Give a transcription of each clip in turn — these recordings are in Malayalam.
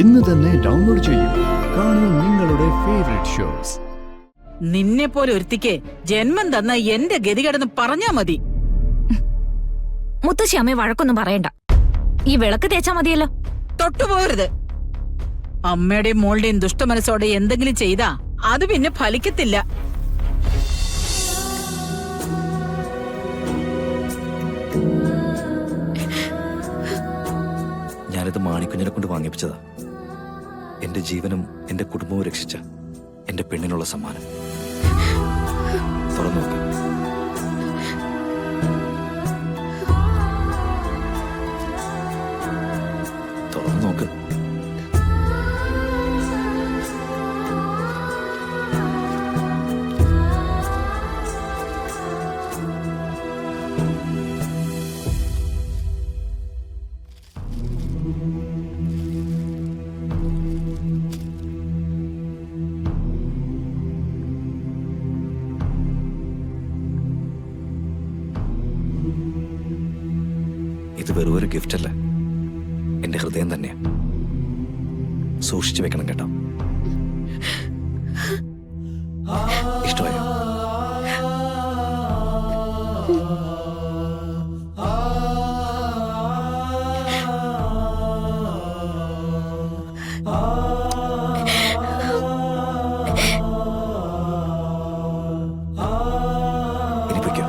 ഇന്ന് തന്നെ ഡൗൺലോഡ് ചെയ്യൂ. കാണൂ നിങ്ങളുടെ ഫേവറേറ്റ് ഷോസ്. നിന്നെ പോലെ ഒരുത്തിക്ക് ജന്മം തന്ന എന്റെ ഗതികേടെന്ന് പറഞ്ഞാ മതി. മുത്തശ്ശി അമ്മയെ വഴക്കൊന്നും പറയണ്ട. ഈ വിളക്ക് തേച്ചാ മതിയല്ലോ. തൊട്ടുപോകരുത്. അമ്മയുടെയും മോളുടെയും ദുഷ്ടമനസ്സോടെ എന്തെങ്കിലും ചെയ്താ അത് പിന്നെ ഫലിക്കത്തില്ല. ഞാനിത് മാണിക്കുഞ്ഞിനെ കൊണ്ട് വാങ്ങിപ്പിച്ചതാ. എന്റെ ജീവനും എന്റെ കുടുംബവും രക്ഷിച്ച എന്റെ പെണ്ണിനുള്ള സമ്മാനം. തുറന്നു നോക്ക്. തുറന്നു നോക്ക്. ഇത് വെറും ഒരു ഗിഫ്റ്റ് അല്ല, എന്റെ ഹൃദയം തന്നെയാ. സൂക്ഷിച്ചു വെക്കണം കേട്ടോ. ഇഷ്ടമായോ? ഇനി പൊയ്ക്കോ.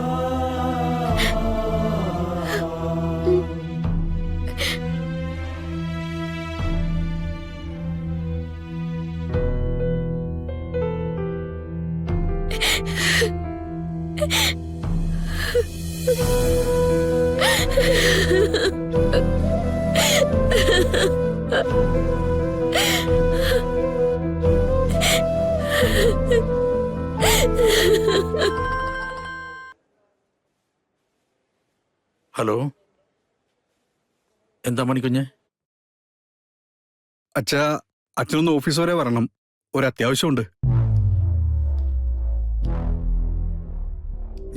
ഹലോ, എന്താ മണിക്കുഞ്ഞ്? അച്ഛനൊന്ന് ഓഫീസ് വരെ വരണം, ഒരു അത്യാവശ്യമുണ്ട്.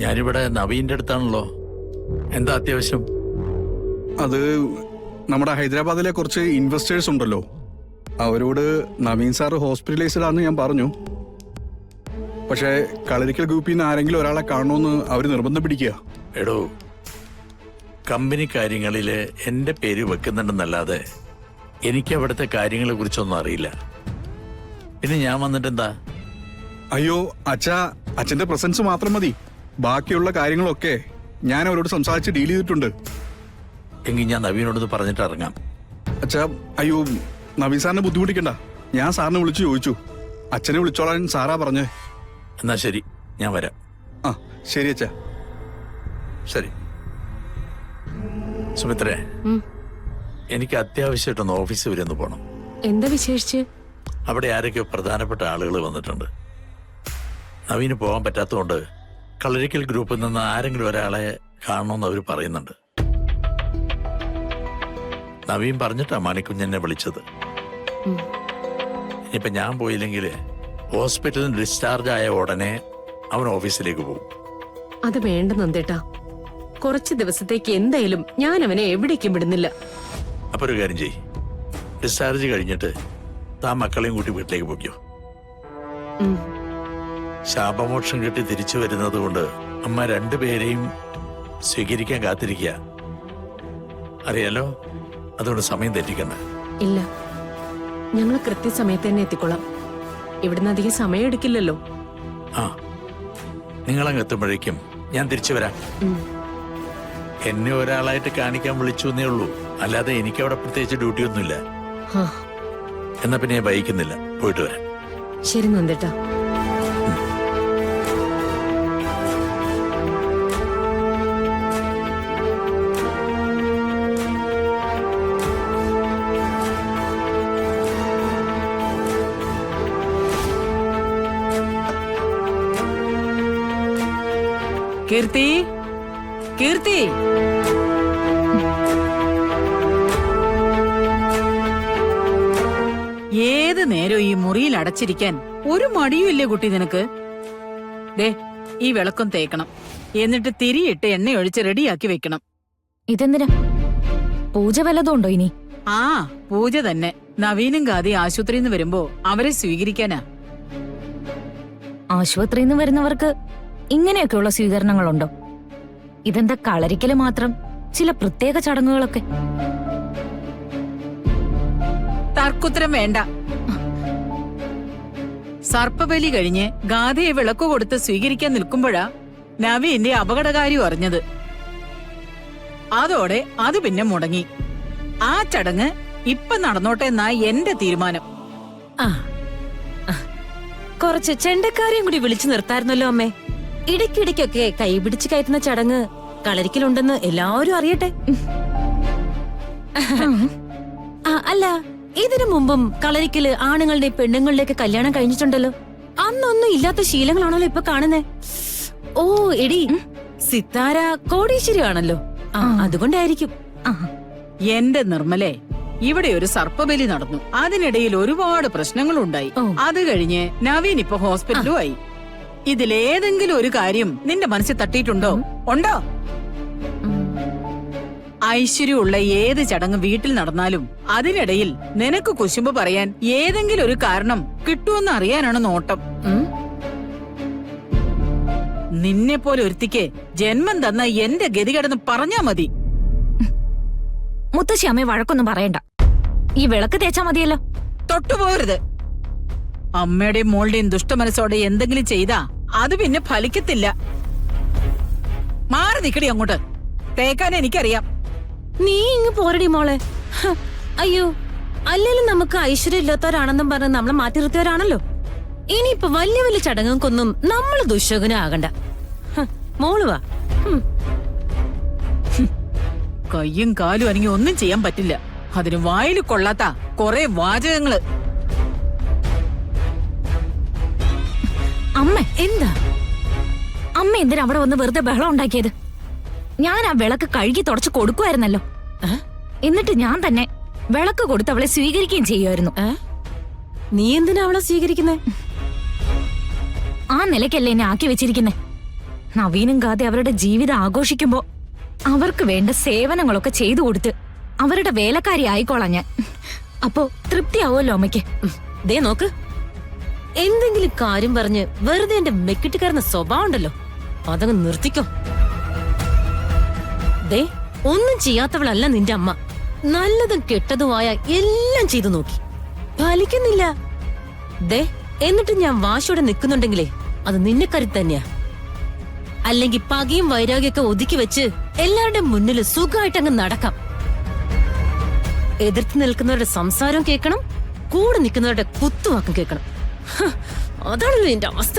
ഞാനിവിടെ നവീന്റെ അടുത്താണല്ലോ. എന്താ അത്യാവശ്യം? അത് നമ്മുടെ ഹൈദരാബാദിലെ കുറച്ച് ഇൻവെസ്റ്റേഴ്സ് ഉണ്ടല്ലോ, അവരോട് നവീൻ സാറ് ഹോസ്പിറ്റലൈസ്ഡ് ആണെന്ന് ഞാൻ പറഞ്ഞു. പക്ഷേ കളരിക്കൽ ഗ്രൂപ്പിൽ നിന്ന് ആരെങ്കിലും ഒരാളെ കാണണമെന്ന് അവർ നിർബന്ധം പിടിക്കുക. എടോ, കമ്പനി കാര്യങ്ങളിൽ എൻ്റെ പേര് വെക്കുന്നുണ്ടെന്നല്ലാതെ എനിക്ക് അവിടുത്തെ കാര്യങ്ങളെ കുറിച്ചൊന്നും അറിയില്ല. പിന്നെ ഞാൻ വന്നിട്ട് എന്താ? അയ്യോ അച്ഛന്റെ പ്രസൻസ് മാത്രം മതി, ബാക്കിയുള്ള കാര്യങ്ങളൊക്കെ ഞാൻ അവരോട് സംസാരിച്ച് ഡീൽ ചെയ്തിട്ടുണ്ട്. എങ്കിൽ ഞാൻ നവീനോടൊന്ന് പറഞ്ഞിട്ട് ഇറങ്ങാം. അയ്യോ നവീൻ സാറിനെ ബുദ്ധിമുട്ടിക്കണ്ട, ഞാൻ സാറിനെ വിളിച്ചു ചോദിച്ചു. അച്ഛനെ വിളിച്ചോളാൻ സാറാ പറഞ്ഞേ. എന്നാ ശരി, ഞാൻ വരാം. ആ ശരി അച്ഛാ. ശരി സുമിത്രേ, എനിക്ക് അത്യാവശ്യമായിട്ടൊന്ന് ഓഫീസിൽ വരെ ഒന്ന് പോകണം. എന്താ വിശേഷിച്ച്? അവിടെ ആരൊക്കെയോ പ്രധാനപ്പെട്ട ആളുകൾ വന്നിട്ടുണ്ട്. നവീന് പോകാൻ പറ്റാത്തതുകൊണ്ട് കളരിക്കൽ ഗ്രൂപ്പിൽ നിന്ന് ആരെങ്കിലും ഒരാളെ കാണണമെന്ന് അവർ പറയുന്നുണ്ട്. നവീൻ പറഞ്ഞിട്ടാ മണിക്കുഞ്ഞെന്നെ വിളിച്ചത്. ഇനിയിപ്പൊ ഞാൻ പോയില്ലെങ്കിൽ ഹോസ്പിറ്റലിൽ നിന്ന് ഡിസ്ചാർജ് ആയ ഉടനെ അവൻ ഓഫീസിലേക്ക് പോകും. അത് വേണ്ട നന്ദേട്ടാ, കുറച്ച് ദിവസത്തേക്ക് എന്തായാലും ഞാൻ അവനെ എവിടേക്കും വിടുന്നില്ല. അപ്പൊ ഒരു കാര്യം ചെയ്യ്, ഡിസ്ചാർജ് കഴിഞ്ഞിട്ട് താ മക്കളെയും കൂട്ടി വീട്ടിലേക്ക് പോയിക്കോ. ശാപമോക്ഷം കിട്ടി തിരിച്ചു വരുന്നത് കൊണ്ട് അമ്മ രണ്ടുപേരെയും സ്വീകരിക്കാൻ കാത്തിരിക്കുക, അറിയാലോ. അതുകൊണ്ട് സമയം തെറ്റിക്കണ്ട. ഇല്ല, ഞങ്ങൾ കൃത്യസമയത്ത് തന്നെ എത്തിക്കൊള്ളാം. ഇവിടുന്ന് അധികം സമയം എടുക്കില്ലല്ലോ. ആ, നിങ്ങളങ്ങ് എത്തുമ്പോഴേക്കും ഞാൻ തിരിച്ചു വരാം. എന്നെ ഒരാളായിട്ട് കാണിക്കാൻ വിളിച്ചു എന്നേ ഉള്ളൂ, അല്ലാതെ എനിക്കവിടെ പ്രത്യേകിച്ച് ഡ്യൂട്ടി ഒന്നുമില്ല. എന്നാ പിന്നെ ഞാൻ വൈകുന്നില്ല, പോയിട്ട് വരാം. ശരി നന്ദേട്ടാ. കീർത്തി, കീർത്തി, ഏത് നേരം ഈ മുറിയിൽ അടച്ചിരിക്കാൻ ഒരു മടിയുമില്ലേ കുട്ടി നിനക്ക്? ദേ, ഈ വിളക്കം തേക്കണം, എന്നിട്ട് തിരിയിട്ട് എണ്ണയൊഴിച്ച് റെഡിയാക്കി വെക്കണം. ഇതെന്തിനാ? പൂജ വല്ലതും ഉണ്ടോ ഇനി? ആ, പൂജ തന്നെ. നവീനും ഗാദി ആശുപത്രിയിൽ നിന്ന് വരുമ്പോ അവരെ സ്വീകരിക്കാനാ. ആശുപത്രിയിൽ നിന്ന് വരുന്നവർക്ക് ഇങ്ങനെയൊക്കെയുള്ള സ്വീകരണങ്ങളുണ്ടോ? ഇതെന്താ കളരിക്കല് മാത്രം ചില പ്രത്യേക ചടങ്ങുകളൊക്കെ? തർക്കുത്തരം വേണ്ട. സർപ്പബലി കഴിഞ്ഞ് ഗാഥയെ വിളക്ക് കൊടുത്ത് സ്വീകരിക്കാൻ നിൽക്കുമ്പോഴാ നവീന്റെ അപകടകാരി അറിഞ്ഞത്. അതോടെ അത് പിന്നെ മുടങ്ങി. ആ ചടങ്ങ് ഇപ്പൊ നടന്നോട്ടെ എന്നാ എന്റെ തീരുമാനം. ആ കുറച്ച് ചെണ്ടക്കാരെയും കൂടി വിളിച്ചു നിർത്തായിരുന്നല്ലോ അമ്മേ. ഇടയ്ക്കിടയ്ക്കൊക്കെ കൈപിടിച്ച് കയറ്റുന്ന ചടങ്ങ് കളരിക്കലുണ്ടെന്ന് എല്ലാവരും അറിയട്ടെ. അല്ല, ഇതിനു മുമ്പും കളരിക്കല് ആണുങ്ങളുടെ പെണ്ണുങ്ങളുടെയൊക്കെ കല്യാണം കഴിഞ്ഞിട്ടുണ്ടല്ലോ. അന്നൊന്നും ഇല്ലാത്ത ശീലങ്ങളാണല്ലോ ഇപ്പൊ കാണുന്നേ. ഓ എടി, സിത്താര കോടീശ്വരിയാണല്ലോ. അതുകൊണ്ടായിരിക്കും. എന്റെ നിർമ്മലേ, ഇവിടെ ഒരു സർപ്പബലി നടന്നു. അതിനിടയിൽ ഒരുപാട് പ്രശ്നങ്ങളുണ്ടായി. അത് കഴിഞ്ഞ് നവീൻ ഇപ്പൊ ഹോസ്പിറ്റലും ആയി. ഇതിലേതെങ്കിലും ഒരു കാര്യം നിന്റെ മനസ്സിൽ തട്ടിയിട്ടുണ്ടോ? ഉണ്ടോ? ഐശ്വര്യമുള്ള ഏത് ചടങ്ങ് വീട്ടിൽ നടന്നാലും അതിനിടയിൽ നിനക്ക് കുശുമ്പ് പറയാൻ ഏതെങ്കിലും ഒരു കാരണം കിട്ടുമെന്ന് അറിയാനാണ് നോട്ടം. നിന്നെ പോലെ ഒരുത്തിക്ക് ജന്മം തന്ന എന്റെ ഗതികേടെന്ന് പറഞ്ഞാ മതി. മുത്തശ്ശി അമ്മയെ വഴക്കൊന്നും പറയണ്ട. ഈ വിളക്ക് തേച്ചാ മതിയല്ലോ. തൊട്ടുപോകരുത്. അമ്മയുടെയും മോളുടെയും ദുഷ്ടമനസ്സോടെ എന്തെങ്കിലും ചെയ്താ അത് പിന്നെ ഫലിക്കത്തില്ല. മാറി നിക്കടി അങ്ങോട്ട്. തേക്കാൻ എനിക്കറിയാം. നീ ഇങ്ങ് പോരടി മോളെ. അയ്യോ, അല്ലേലും നമുക്ക് ഐശ്വര്യം ഇല്ലാത്തവരാണെന്നും പറഞ്ഞ് നമ്മളെ മാറ്റി നിർത്തിയവരാണല്ലോ. ഇനിയിപ്പൊ വലിയ വലിയ ചടങ്ങുകൾക്കൊന്നും നമ്മള് ദുശകനാകണ്ട. മോള് വാ. കയ്യും കാലും അനങ്ങി ഒന്നും ചെയ്യാൻ പറ്റില്ല. അതിന് വായിൽ കൊള്ളാത്ത കൊറേ വാചകങ്ങള്. അമ്മ എന്താ അമ്മ എന്തിനാ അവിടെ വന്ന് വെറുതെ ബഹളം ഉണ്ടാക്കിയത്? ഞാൻ ആ വിളക്ക് കഴുകി തുടച്ച് കൊടുക്കുമായിരുന്നല്ലോ. എന്നിട്ട് ഞാൻ തന്നെ വിളക്ക് കൊടുത്ത് അവളെ സ്വീകരിക്കുകയും ചെയ്യുമായിരുന്നു. നീ എന്തിനാ അവളെ സ്വീകരിക്കുന്നേ? ആ നിലയ്ക്കല്ലേ എന്നെ ആക്കി വെച്ചിരിക്കുന്നേ. നവീനും ഗാഥ അവരുടെ ജീവിതം ആഘോഷിക്കുമ്പോ അവർക്ക് വേണ്ട സേവനങ്ങളൊക്കെ ചെയ്തു കൊടുത്ത് അവരുടെ വേലക്കാരി ആയിക്കോളാം ഞാൻ. അപ്പോ തൃപ്തിയാവുമല്ലോ അമ്മയ്ക്ക്. ദേ നോക്ക്, എന്തെങ്കിലും കാര്യം പറഞ്ഞ് വെറുതെ എന്റെ മെക്കിട്ടുകാരുന്ന സ്വഭാവം ഉണ്ടല്ലോ, അതങ്ങ് നിർത്തിക്കോ. ദേ, ഒന്നും ചെയ്യാത്തവളല്ല നിന്റെ അമ്മ. നല്ലതും കെട്ടതുമായ എല്ലാം ചെയ്തു നോക്കി, ഫലിക്കുന്നില്ല. ദേ, എന്നിട്ട് ഞാൻ വാശിയോടെ നിൽക്കുന്നുണ്ടെങ്കിലേ അത് നിന്നെ കരുതി തന്നെയാ. അല്ലെങ്കിൽ പകയും വൈരാഗ്യൊക്കെ ഒതുക്കി വെച്ച് എല്ലാവരുടെയും മുന്നിൽ സുഖമായിട്ടങ്ങ് നടക്കാം. എതിർത്ത് നിൽക്കുന്നവരുടെ സംസാരം കേൾക്കണം, കൂടെ നിൽക്കുന്നവരുടെ കുത്തുവാക്കും കേൾക്കണം. അതാണല്ലോ എന്റെ അവസ്ഥ.